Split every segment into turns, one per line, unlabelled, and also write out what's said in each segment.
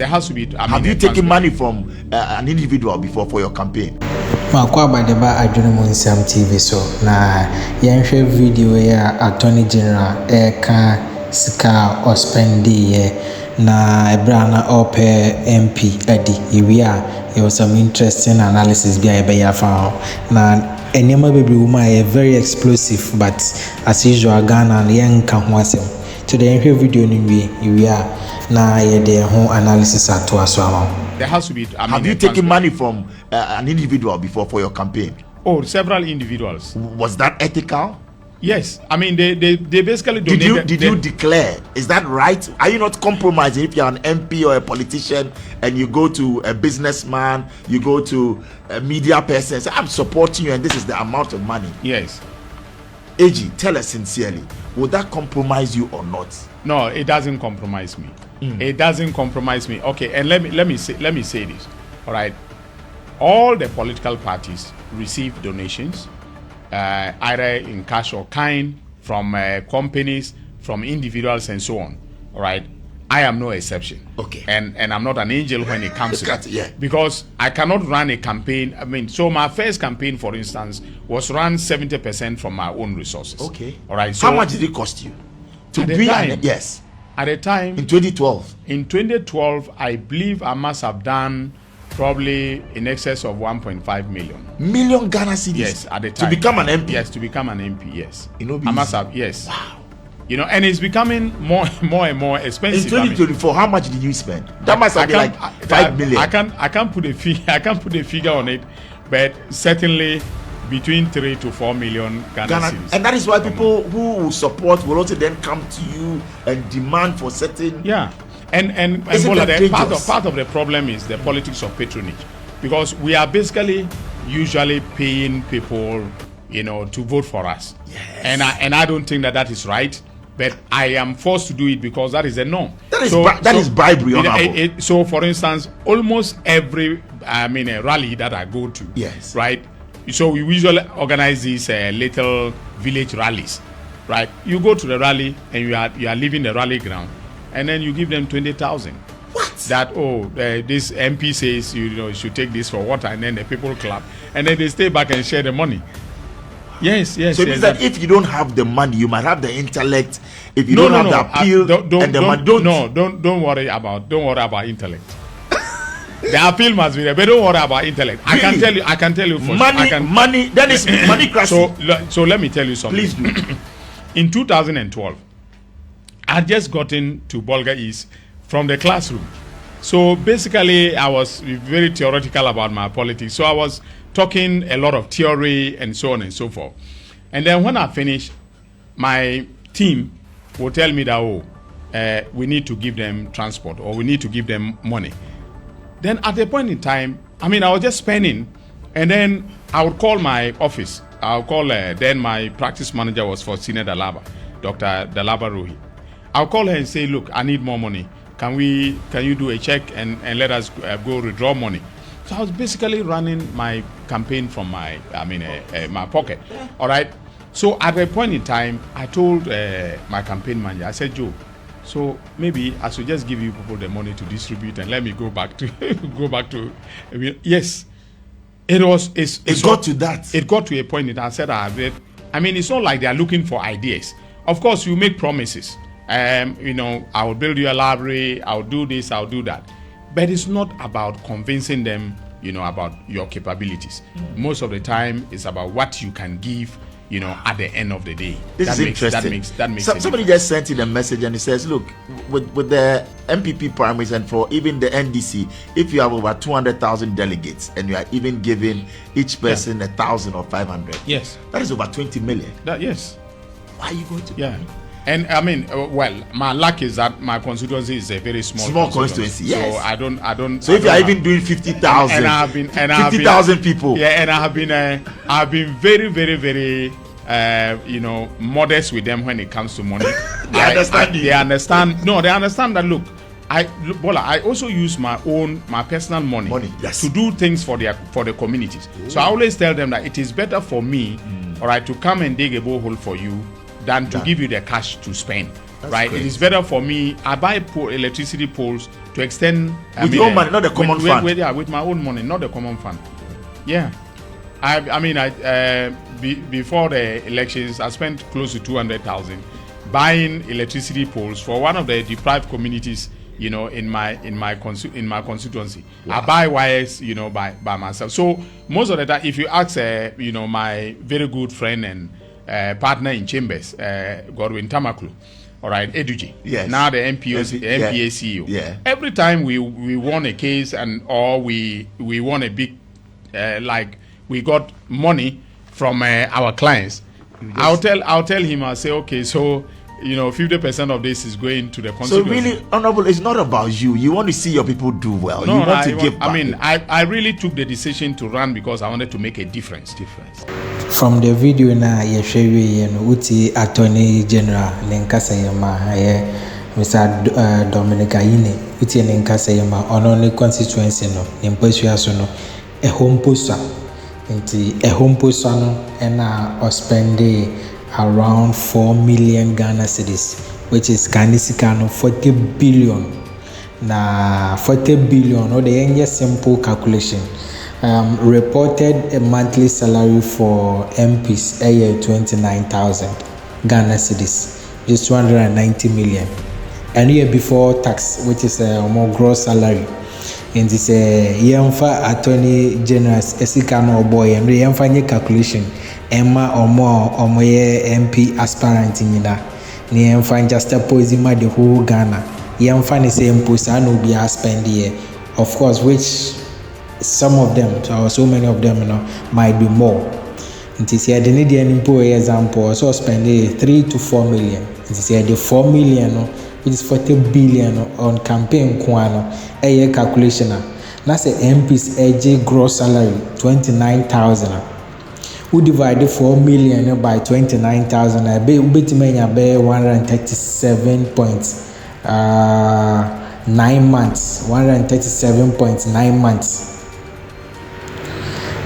There has to be.
Have you taken money from an individual before for your campaign?
Makwa badeba Adwene Nsem TV so na yenhwe video ya Attorney General ka sika or spendi na ebrana ope MP edi iwia. It was some interesting analysis bi ebe ya fa na enyema bebre woman very explosive, but as usual Ghana yenka ho asem. To the yenhwe video ni iwia na yede ho analysis ato aso ama.
There has to be.
Have you taken money from an individual before for your campaign?
Oh, several individuals.
Was that ethical?
Yes. I mean, they basically donated.
Did you declare? Is that right? Are you not compromising if you're an MP or a politician and you go to a businessman, you go to a media person, say, I'm supporting you and this is the amount of money?
Yes.
AG, tell us sincerely, would that compromise you or not?
No, it doesn't compromise me. It doesn't compromise me. Okay, and let me say this. All right, all the political parties receive donations, either in cash or kind, from companies, from individuals, and so on. All right, I am no exception.
Okay,
and I'm not an angel when it comes to that.
Yeah.
Because I cannot run a campaign. I mean, so my first campaign, for instance, was run 70% from my own resources.
Okay.
All right. So
how much did it cost you to be? Yes.
At the time,
in 2012.
In 2012, I believe I must have done probably in excess of 1.5 million
Ghana cedis.
Yes, at the time.
To become an MP.
Yes, to become an MP. Yes.
I
must have. Yes.
Wow.
And it's becoming more and more expensive.
In 2024, how much did you spend? That must have been like 5 million.
I can't put a figure. I can't put a figure on it, but certainly between 3 to 4 million Ghana cedis.
And that is why people who support will also then come to you and demand for certain.
Yeah, and part of the problem is the politics of patronage, because we are basically usually paying people, to vote for us.
Yes.
And I don't think that is right. But I am forced to do it because that is a norm.
That is bribery.
So, for instance, almost every rally that I go to,
yes,
right. So we usually organize these little village rallies, right? You go to the rally and you are leaving the rally ground, and then you give them 20,000.
What?
That this MP says you should take this for water, and then the people clap, and then they stay back and share the money. Yes.
So it means that if you don't have the money, you might have the intellect. If you don't have the appeal,
don't worry about intellect. The appeal must be there, but don't worry about intellect. Really? I can tell you for
money. That is money crashing.
So let me tell you something.
Please do.
In 2012, I had just gotten to Bolga East from the classroom. So basically, I was very theoretical about my politics. So I was talking a lot of theory and so on and so forth. And then when I finished, my team will tell me that we need to give them transport, or we need to give them money. Then at a point in time, I was just spending, and then I would call my office. I'll call then my practice manager was for Senior Dalaba, Dr. Dalaba Rohi. I'll call her and say, look, I need more money. Can you do a check and let us go withdraw money? So I was basically running my campaign from my pocket. All right. So at a point in time, I told my campaign manager, I said, Joe, so maybe I should just give you people the money to distribute and let me go back to yes. It got to that. It got to a point that I said it's not like they are looking for ideas. Of course, you make promises. I will build you a library, I'll do this, I'll do that. But it's not about convincing them, about your capabilities. Most of the time, it's about what you can give, at the end of the day.
This is interesting.
That makes
somebody just sent in a message and he says, look, with the MPP primaries and for even the NDC, if you have over 200,000 delegates and you are even giving each person 1,000 or 500,
yes,
that is over 20 million.
Yes.
Why are you going to?
Yeah. And my luck is that my constituency is a very small
constituency. Yes.
So I don't.
So if you are even doing 50,000, and I have been 50,000 people.
Yeah, and I've been very, very, very, modest with them when it comes to money.
They understand.
No, they understand that. Look, I also use my personal money
yes,
to do things for the communities. Ooh. So I always tell them that it is better for me, all right, to come and dig a borehole for you than to give you the cash to spend. right?
great.
It is better for me. I buy electricity poles to extend
with your own money, not the common fund.
With my own money, not the common fund. Yeah, before the elections, I spent close to 200,000 buying electricity poles for one of the deprived communities, you know, in my constituency. Wow. I buy wires, you know, by myself. So most of the time, if you ask, you know, my very good friend and partner in chambers, Godwin Tamaklu, all right, Eduji.
Yes.
Now the MPA CEO.
Yeah.
Every time we won a case or we won a big like we got money from our clients, I'll tell him, I'll say, okay, so you know, 50% of this is going to the constituency.
So really, Honorable, it's not about you. You want to see your people do well.
No,
you want to give back.
I mean, I really took the decision to run because I wanted to make a difference.
From the video na yeshwe no uti Attorney General Nenkasa Yema Mr. Dominic Ayine uti Nenkasa Yema ono constituency no Nempesua so no home poster nti home poster no na spend around 4 million Ghana cedis, which is Kanisika 40 billion. Na 40 billion, or the simple calculation. Reported a monthly salary for MPs a year 29,000 Ghana cedis, just 290 million. And year before tax, which is a more gross salary. And this Yemfa Attorney General Esikano boy and Yemfa calculation. Emma or more MP aspirant in that. Yemfa just a posima the whole Ghana. Yemfa the same post and will be spend here. Of course, which some of them, so many of them, you know, might be more. It is here the Indian employee example, so spend 3 to 4 million. It is here the 4 million, which is 40 billion on campaign kuano, a year calculation. That's the MP's AJ gross salary 29,000. Who divided 4 million by 29,000? I bet many 137.9 months. 137.9 months.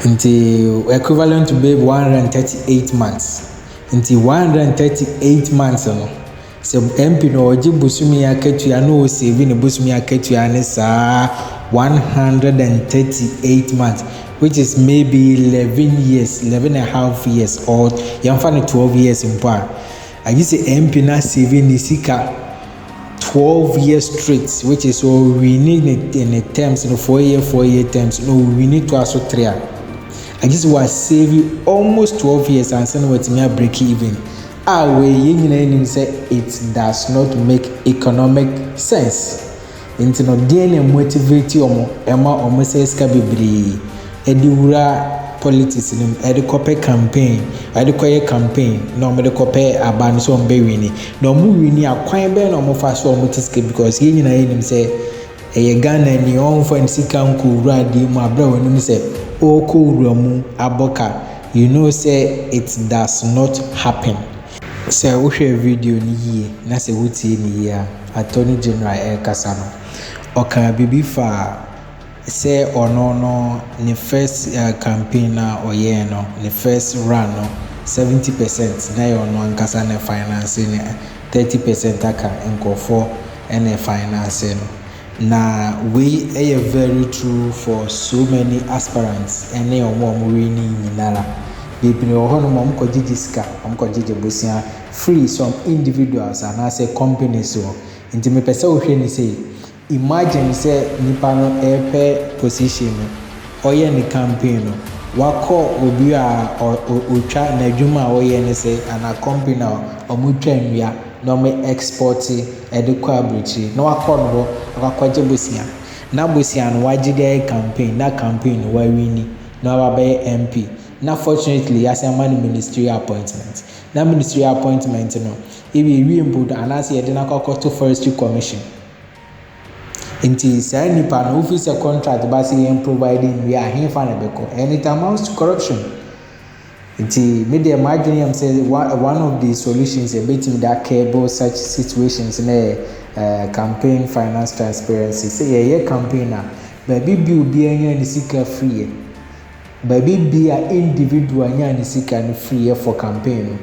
Into equivalent to be 138 months. Into 138 months. So MP no oji busumi ya ketu ya no saving busumi ya ketu ya nesa 138 months, which is maybe 11 years, 11 and a half years, or yamfani 12 years in par. I just say MP na saving nisika 12 years straight, which is so we need in the terms, in the 4 year terms. No, we need to also 3. I just was saving almost 12 years and send what me break even. Say it does not make economic sense. Into no DNA motivate you Emma says cabibri Ediura politics in Edicope campaign, Edicoye campaign, no Medicope abanso mbewini. No movie a quite ben or more fast or motiscape because he in say a Ghana and your own friend Sikanku Radi, my brother, when you say, O Kuramu Aboka, you know, say it does not happen. Say, we share video ni ye, na se wuti ni ye, Attorney General Kasano. Oka bibi fa say no ni first campaign or ye no, ni first run no 70% na yo no ankasa na finance ni 30% aka nkofo na finance no. Na we are very true for so many aspirants and they are more winning nyinara. People who no mom ko jijiska, mom ko jijibusia free some individuals and I say companies so. Inti me pesa wo hwe ni say imagine say nipa no epe position no oye ni campaign no wako obi a otwa na adwuma oye ni say ana company na omutwa nwia no me export edekwa abrichi no wako no akwaje bosia na bosia no wagide campaign na campaign wa wini na wabaye MP na fortunately as a man ministerial appointment na ministerial appointment no ebi imbudo anase yede na to forestry commission inti say nipa no office contract ba say providing we are here for beko and it amounts to corruption. Inti media imagine am say one of the solutions a bit in that cable such situations in a campaign finance transparency say a campaigner baby bi obi anya ni sika free baby bi a individual anya ni sika ni free for campaign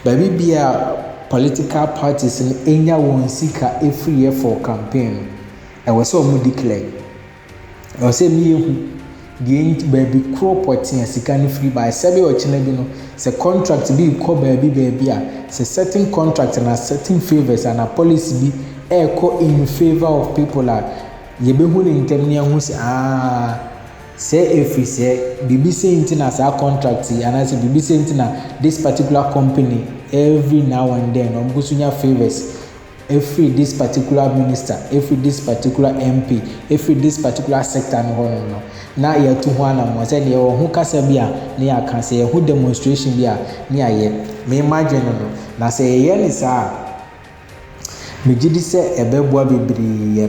baby bi a political parties no enya won sika every year for campaign e was so mu declare e say me ehu the baby crop potin sika no free by sabi o china bi no say contract bi ko baby a say certain contract and certain favors and a policy bi in favor of people a ye be hu ne ntem ne hu say say if we say bibi say intina sa contract and say bibi say intina this particular company every now and then go sunya favors every this particular minister, every this particular MP, every this particular sector no na ye to ho ana mo say ne wo ho kasa bia ne ya kan say ho demonstration bia ne aye me imagine no na say ye ni sa me gidi say ebeboa bebre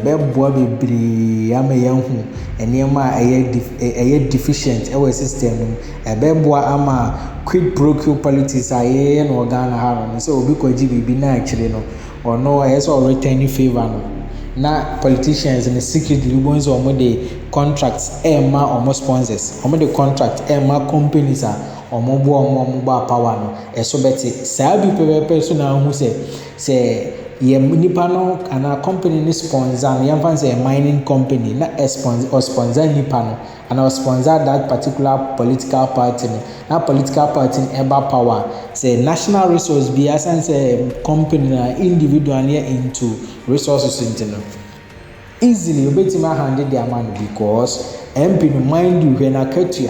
ama ye hu enema eye deficient our system no ebeboa ama quid-pro-quo politics aye no Ghana ha no so obi kwaji bibi na akire no or no as or returning favor no na politicians in the secretly ones or the contracts ma or sponsors or the contract ma companies are or mobile power no so better say be person na who say ye nipa no ana company ni sponsor no yam say a mining company na sponsor nipa no and I sponsor that particular political party no na political party eba power say national resource be as say company na individual near into resources into no easily obetima handle their money because MP no mind you when akatua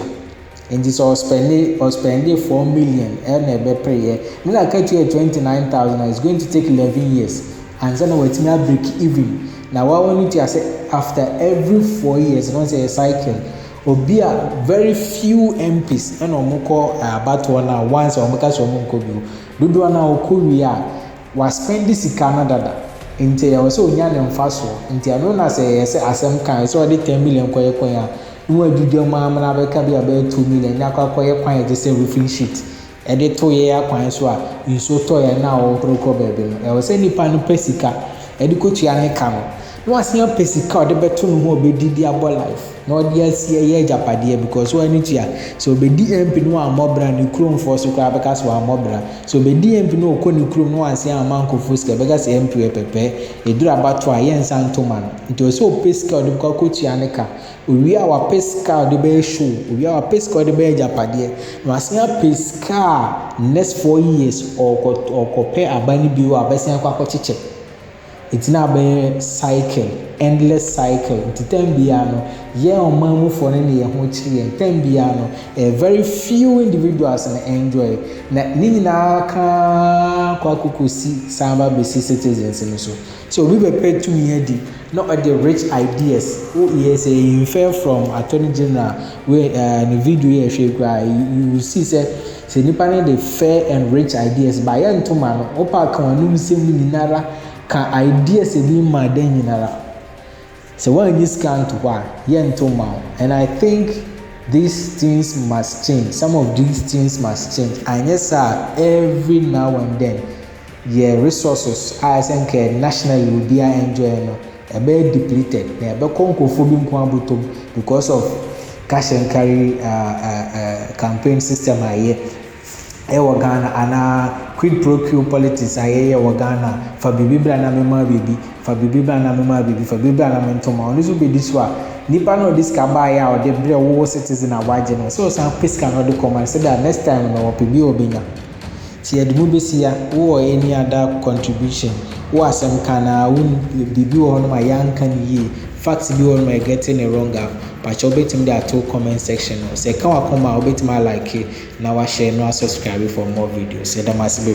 and this or spending 4 million and a be prayer me na akatua 29,000 is going to take 11 years and then we will break even now what we need to say after every 4 years don't say a cycle obi a very few MPs and omoko about one once or omaka so omko bi dodo na okowi a was spend this Canada nti ya so onya ne mfaso nti ano na say asem kan so dey 10 million koye ya no adudu ma na be ka bi about 2 million na koye kwan je say roofing sheet e dey to ye akwan so a nso to ye na o kroko bebe no e say nipa no pesika e dey kotua ne ka no no asia pesika o dey beto no ho obedidi abo life no dey asia ye japade because we need to so obedi MP no amobra ni krom for so kwa beka so amobra so obedi MP no okoni krom no asia amanko fuska beka se MP pepe edura bato a ye nsanto man nti so pesika o dey kotua ne ka owi a wa pesika o dey be show owi a wa pesika o dey be japade no asia pesika next 4 years or kope abani bi wa abesia kwa kochiche it's now be cycle endless cycle time biano ye omamu for ne ye ho chire time biano very few individuals enjoy na nyina ka kwa kukusi samba besi citizens so we be paid to me di not the rich ideas who is infer from attorney general where the video here show you see say nipa ne the fair and rich ideas by entoma no opaque wanu nsem ninara ka ideas be ma den nyinara so when you scan to why yentoma and I think these things must change. Some of these things must change and yes every now and then resources I think nationally will be enjoying a bit depleted a bit concophobia because of cash and carry campaign system ewo Ghana ana quid-pro-quo politics ayeye wo Ghana fa bibibra na mema bibi fa bibibra na mema bibi fa bibibra na mentoma oni so be this one nipa no this ka ba ya o de bre wo citizen awaje no so san pesca no de command say that next time no opebi obenya ti edmu besia wo any other contribution wo asem kana won bibi wo no ma yanka ni ye facts bi wo no ma getting it wrong but you betim there to comment section say kan wa come out betim like na wa share no subscribe for more videos say that must be